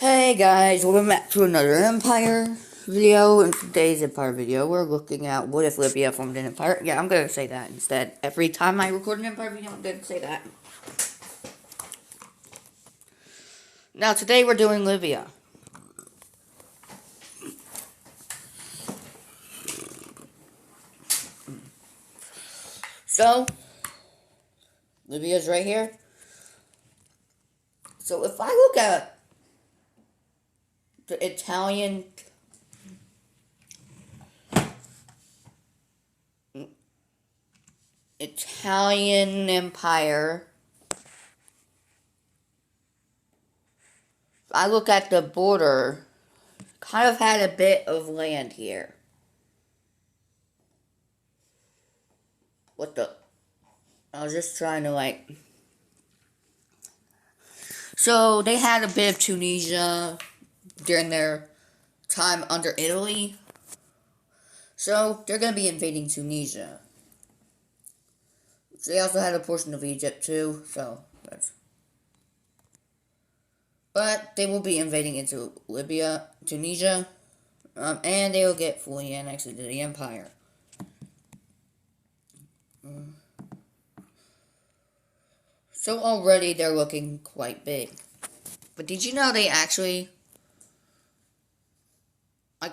Hey guys, welcome back to another Empire video. In today's Empire video, we're looking at what if Libya formed an empire. Yeah, I'm gonna say that instead. Every time I record an Empire video, I'm gonna say that. Now, today we're doing Libya. So, Libya's right here. So, if I look at the Italian Empire, if I look at the border, kind of had a bit of land here. What the? I was just trying to So they had a bit of Tunisia during their time under Italy. So they're going to be invading Tunisia. They also had a portion of Egypt too, but they will be invading into Libya, Tunisia, and they will get fully annexed into the empire. So already they're looking quite big. But did you know they actually...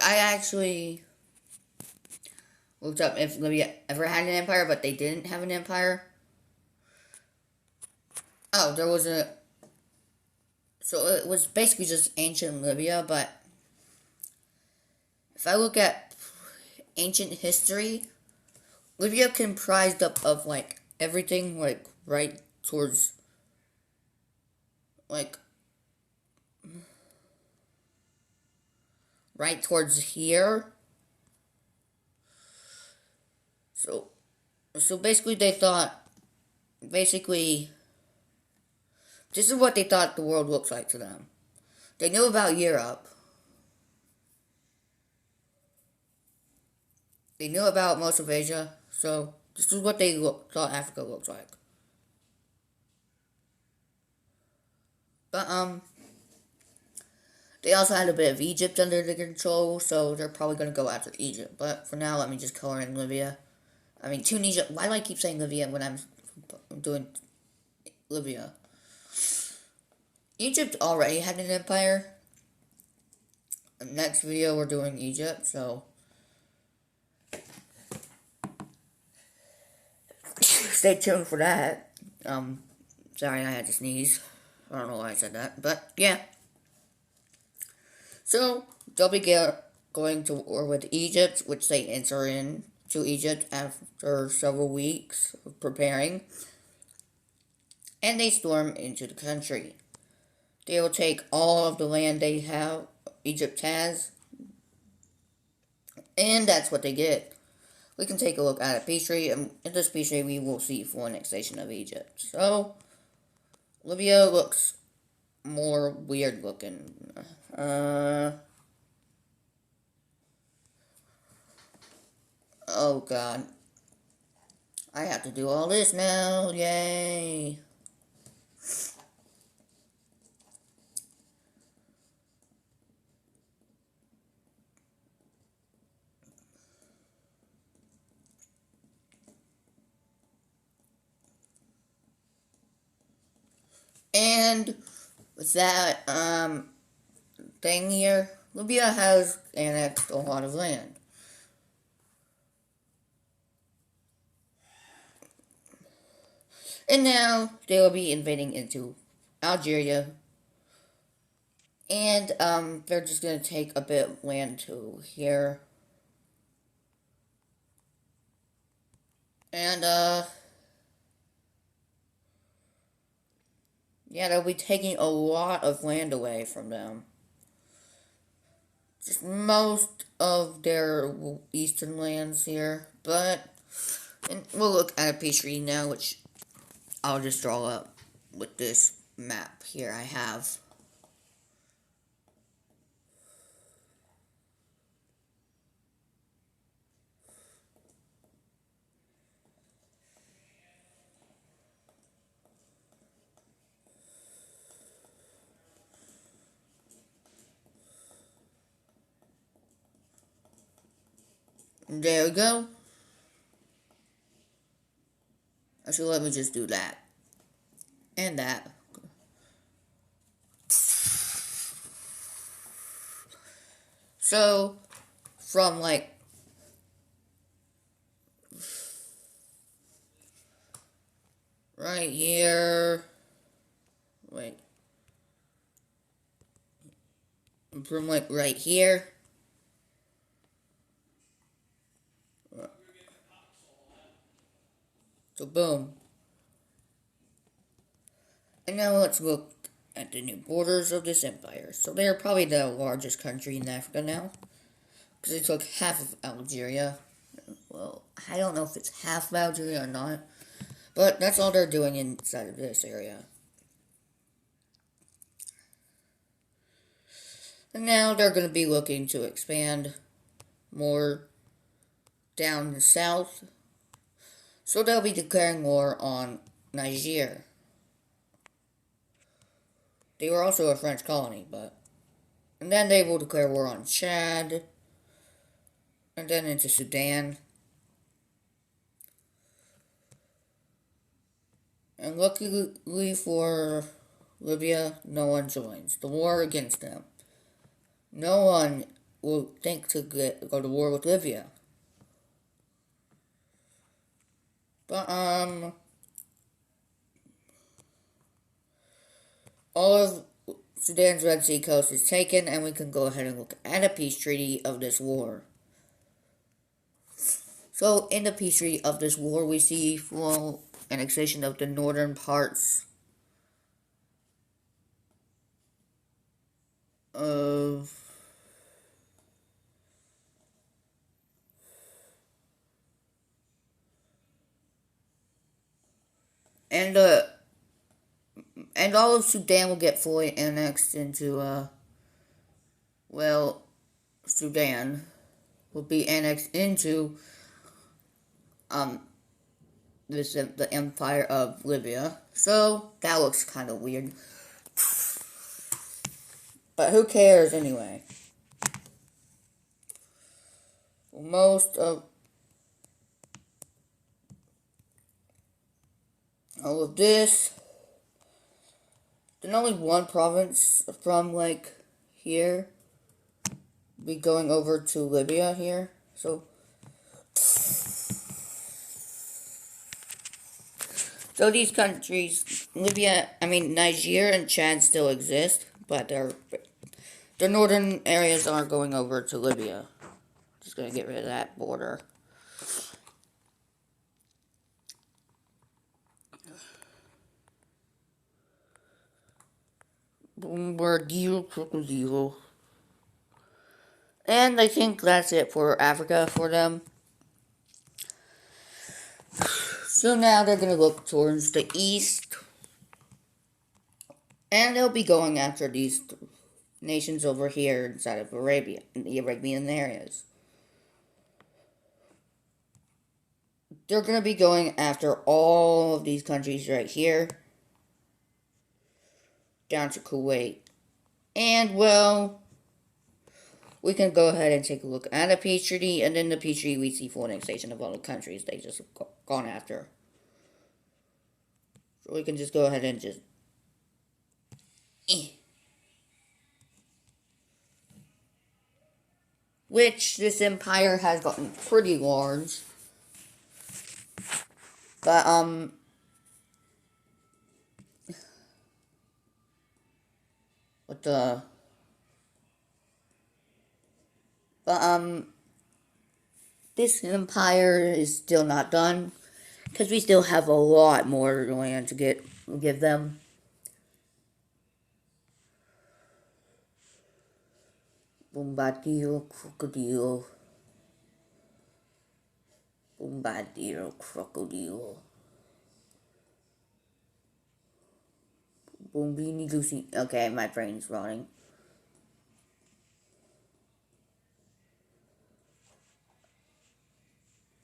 I actually looked up if Libya ever had an empire, but they didn't have an empire. Oh, there was a... So it was basically just ancient Libya, but if I look at ancient history, Libya comprised of everything, right towards, right towards here. So basically this is what they thought the world looks like to them. They knew about Europe. They knew about most of Asia, so this is what they thought Africa looked like. But, they also had a bit of Egypt under their control, so they're probably going to go after Egypt. But for now, let me just color in Libya. I mean, Tunisia. Why do I keep saying Libya when I'm doing Libya? Egypt already had an empire. Next video, we're doing Egypt, so... Stay tuned for that. Sorry, I had to sneeze. I don't know why I said that, but yeah. So, they'll be going to war with Egypt, which they enter into Egypt after several weeks of preparing. And they storm into the country. They will take all of the land Egypt has. And that's what they get. We can take a look at a peace treaty, and in this peace treaty we will see full annexation of Egypt. So, Libya looks more weird looking. Oh god. I have to do all this now, yay. And with that, thing here, Libya has annexed a lot of land. And now they will be invading into Algeria. And, they're just gonna take a bit of land to here. And, yeah, they'll be taking a lot of land away from them. Just most of their eastern lands here. But, and we'll look at a peace treaty now, which I'll just draw up with this map here I have. There we go. Actually, let me just do that. And that. So, from like right here. Wait. From like right here. So, boom. And now let's look at the new borders of this empire. So, they're probably the largest country in Africa now. Because they took half of Algeria. Well, I don't know if it's half of Algeria or not. But that's all they're doing inside of this area. And now they're going to be looking to expand more down the south. So they'll be declaring war on Niger. They were also a French colony, but... And then they will declare war on Chad. And then into Sudan. And luckily for Libya, no one joins the war against them. No one will think to go to war with Libya. But, all of Sudan's Red Sea coast is taken, and we can go ahead and look at a peace treaty of this war. So, in the peace treaty of this war, we see full annexation of the northern parts of and all of Sudan will get fully annexed into well, Sudan will be annexed into the empire of Libya. So that looks kind of weird, but who cares anyway? Most of all of this, then only one province from like here be going over to Libya here. So these countries, Niger and Chad still exist, but their northern areas are going over to Libya. Just gonna get rid of that border. Bombardiro Crocodile. And I think that's it for Africa for them. So now they're going to look towards the east. And they'll be going after these nations over here inside of Arabia, in the Arabian areas. They're going to be going after all of these countries right here. Down to Kuwait. And, well, we can go ahead and take a look at a peace treaty. And in the peace treaty, we see full annexation of all the countries they just gone after. So we can just go ahead and just... Which this empire has gotten pretty large. But, this empire is still not done. Because we still have a lot more land to give them. Bombardiro Crocodile. Bombardiro Crocodile. Bombini Lucy. Okay, my brain's running.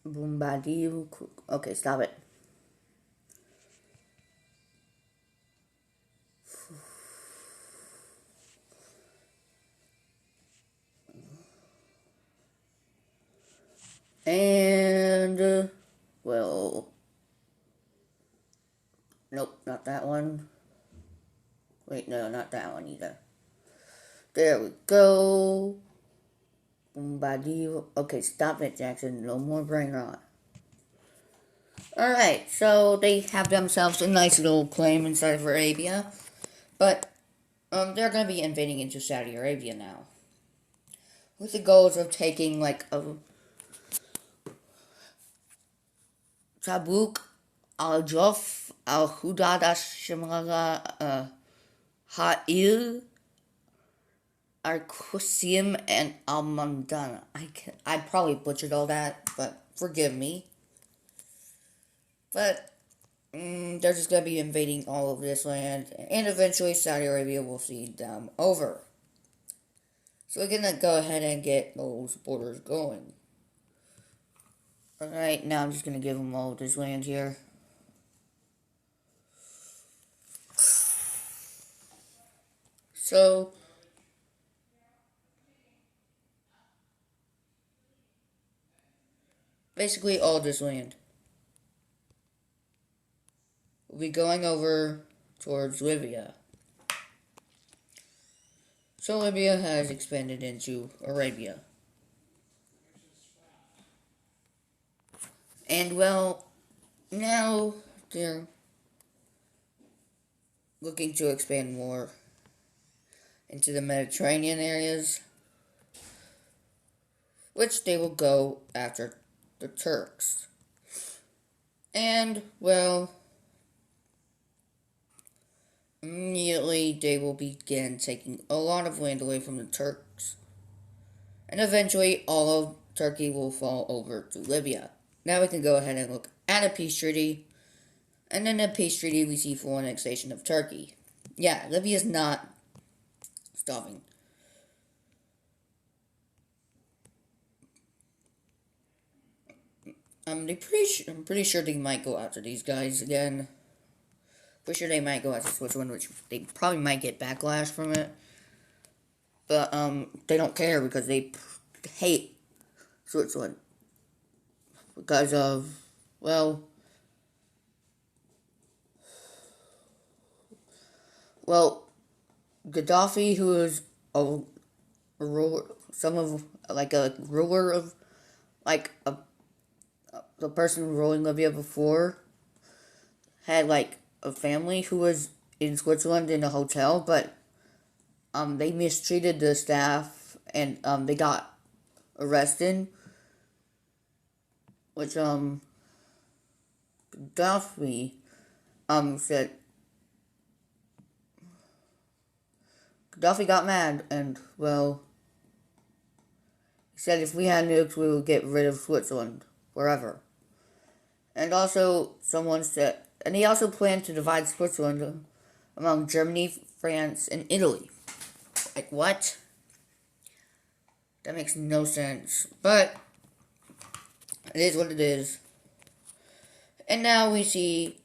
Bombardiro. Okay, stop it. got that one. Wait, no, not that one either. There we go. Bombadil. Okay, stop it, Jackson. No more brain rot. Alright, so they have themselves a nice little claim inside of Arabia. But they're going to be invading into Saudi Arabia now. With the goals of taking, like, a Tabuk, Al-Jof, Al-Hudad, Shimala, Ha'il, Al-Qusim, and Al-Mandana. I probably butchered all that, but forgive me. But they're just going to be invading all of this land, and eventually Saudi Arabia will cede them over. So we're going to go ahead and get those borders going. Alright, now I'm just going to give them all this land here. So, basically all this land will be going over towards Libya. So Libya has expanded into Arabia. And well, now they're looking to expand more into the Mediterranean areas, which they will go after the Turks. And well, immediately they will begin taking a lot of land away from the Turks. And eventually all of Turkey will fall over to Libya. Now we can go ahead and look at a peace treaty. And in a peace treaty we see full annexation of Turkey. Yeah, Libya is not starving. I'm pretty sure they might go after these guys again. Pretty sure they might go after Switzerland, which they probably might get backlash from it. But they don't care because they hate Switzerland because of, well, Gaddafi, who is a ruler, a ruler of, the person ruling Libya before, had like a family who was in Switzerland in a hotel, but they mistreated the staff and they got arrested, which Gaddafi said. Gaddafi got mad and, well, he said if we had nukes we would get rid of Switzerland forever. And also someone said, and he also planned to divide Switzerland among Germany, France, and Italy. Like, what? That makes no sense. But it is what it is. And now we see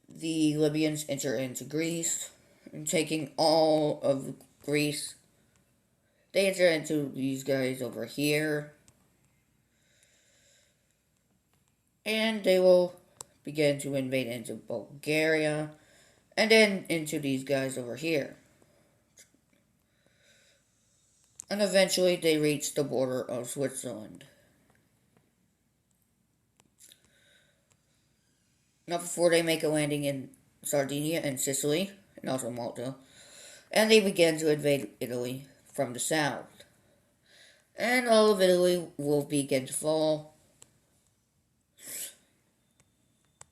the Libyans enter into Greece and taking all of Greece. They enter into these guys over here. And they will begin to invade into Bulgaria. And then into these guys over here. And eventually they reach the border of Switzerland. Not before they make a landing in Sardinia and Sicily, and also Malta. And they begin to invade Italy from the south. And all of Italy will begin to fall.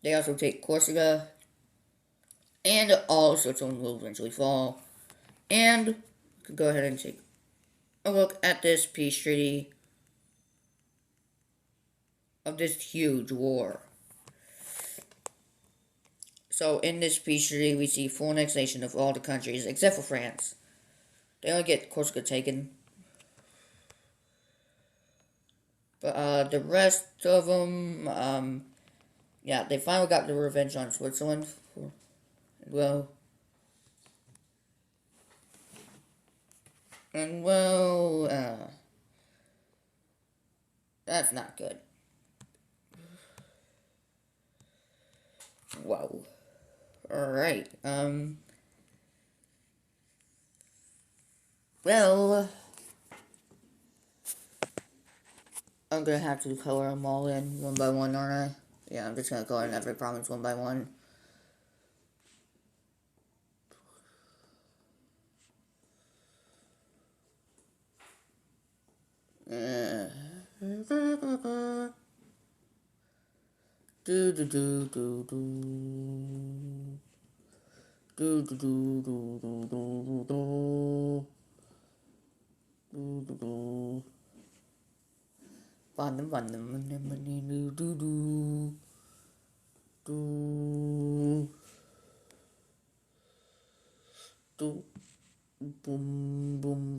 They also take Corsica. And all of Switzerland will eventually fall. And we can go ahead and take a look at this peace treaty of this huge war. So in this peace treaty, we see full annexation of all the countries except for France. They only get Corsica taken. But the rest of them, yeah, they finally got the revenge on Switzerland. Well, that's not good. Whoa. Alright, well, I'm gonna have to color them all in one by one, aren't I? Yeah, I'm just gonna color in every province one by one. Do do do do do. Do do do do do do do do do do. Bottom bottom do do do do do. Boom boom boom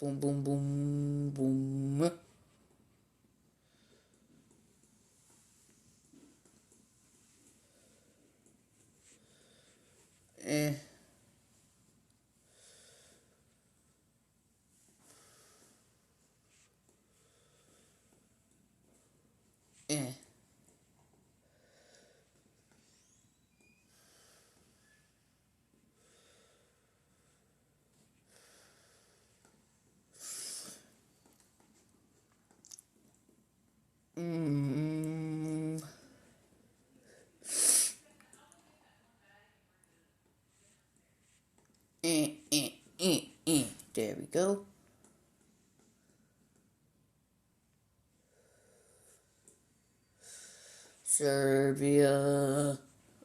boom boom boom boom. Eh. Eh. Mm. There we go. Serbia.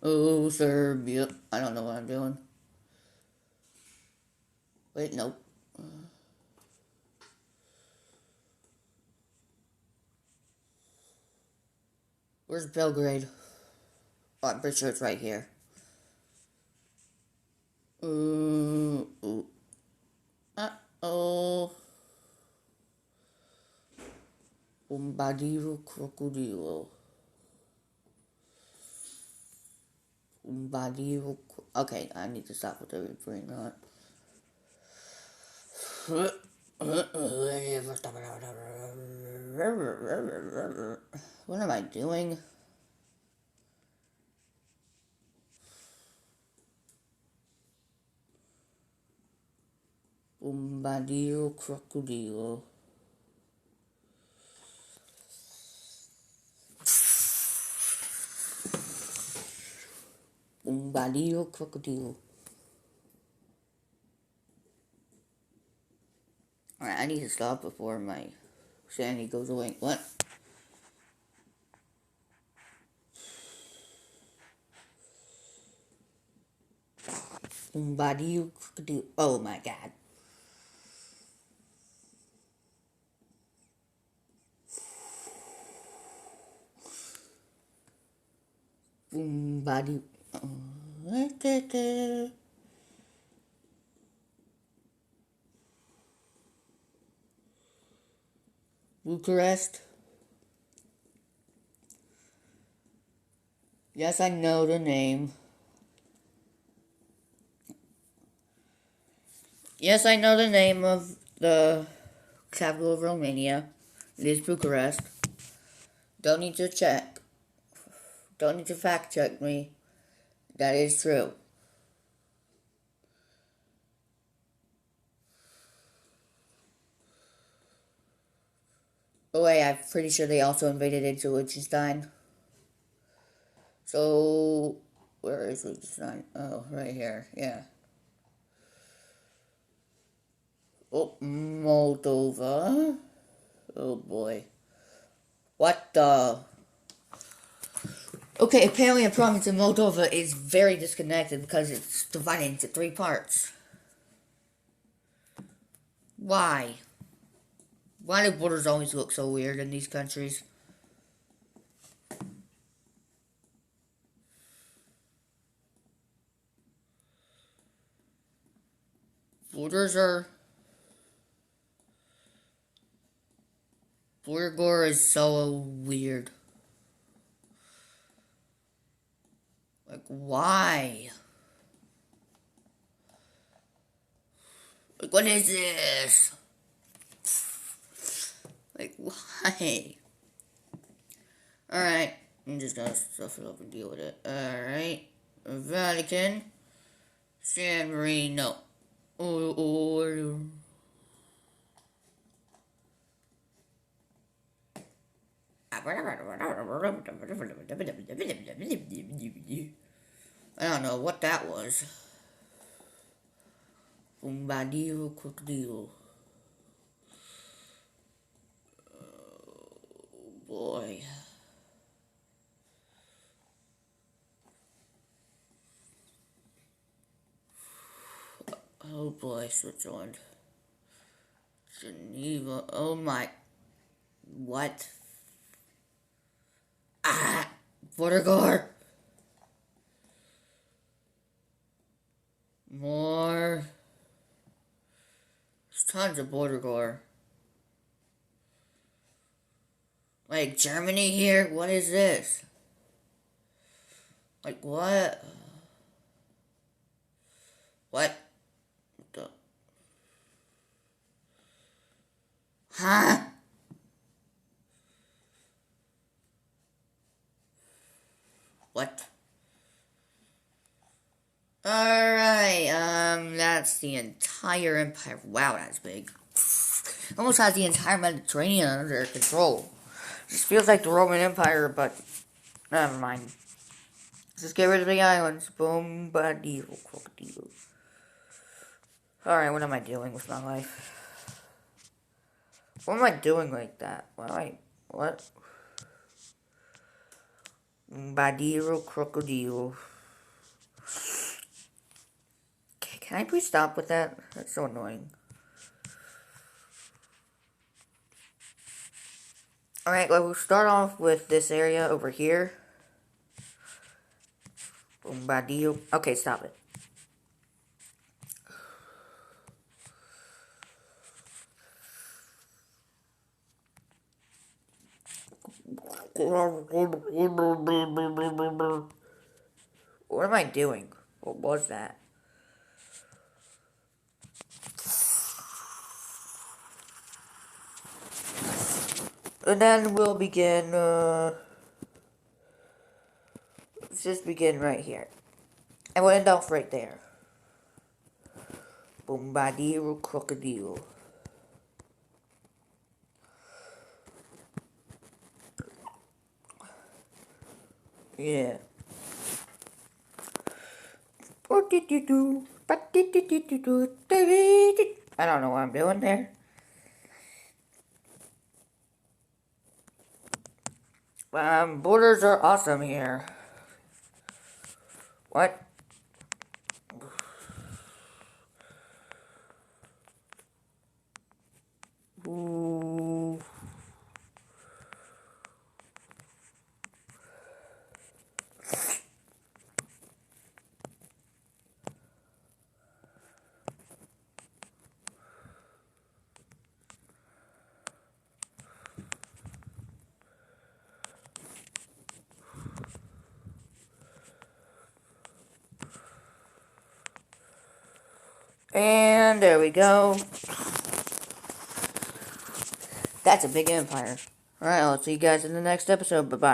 Oh, Serbia. I don't know what I'm doing. Wait, nope. Where's Belgrade? Oh, I'm pretty sure it's right here. Uh-oh. Bombadillo crocodilo. Bombadillo. Okay, I need to stop with the refrain on. What am I doing? Bombadillo crocodilo. Bombadillo crocodilo. Alright, I need to stop before my sanity goes away. What? Bombadillo crocodilo. Oh my god. Bombadillo. Bucharest. Yes, I know the name. Yes, I know the name of the capital of Romania. It is Bucharest. Don't need to check. Don't need to fact check me. That is true. Oh wait, I'm pretty sure they also invaded into Liechtenstein. So, where is Liechtenstein? Oh, right here. Yeah. Oh, Moldova. Oh boy. What the? Okay, apparently a province in Moldova is very disconnected because it's divided into three parts. Why? Why do borders always look so weird in these countries? Borders are... Border is so weird. Like, why? Like, what is this? Like, why? Alright. I'm just gonna stuff it up and deal with it. Alright. Vatican. San Marino. Or I don't know what that was. Bombadil Crocodile. Oh boy. Oh boy, Switzerland. Geneva. Oh my. What? Ah! Vortigor! More. There's tons of Vortigor. Like Germany here? What is this? Like what? What? The? Huh? What? Alright, that's the entire empire. Wow, that's big. Almost has the entire Mediterranean under control. Just feels like the Roman Empire, but never mind. Just get rid of the islands. Bombadil, crocodile. Alright, what am I doing with my life? What am I doing like that? What? Bombadil, crocodile. Can I please stop with that? That's so annoying. Alright, well, we'll start off with this area over here. Bombadil. Okay, stop it. What am I doing? What was that? And then we'll begin, let's just begin right here. And we'll end off right there. Bombadil crocodile. Yeah. I don't know what I'm doing there. Borders are awesome here. What? Ooh. And there we go. That's a big empire. Alright, I'll see you guys in the next episode. Bye-bye.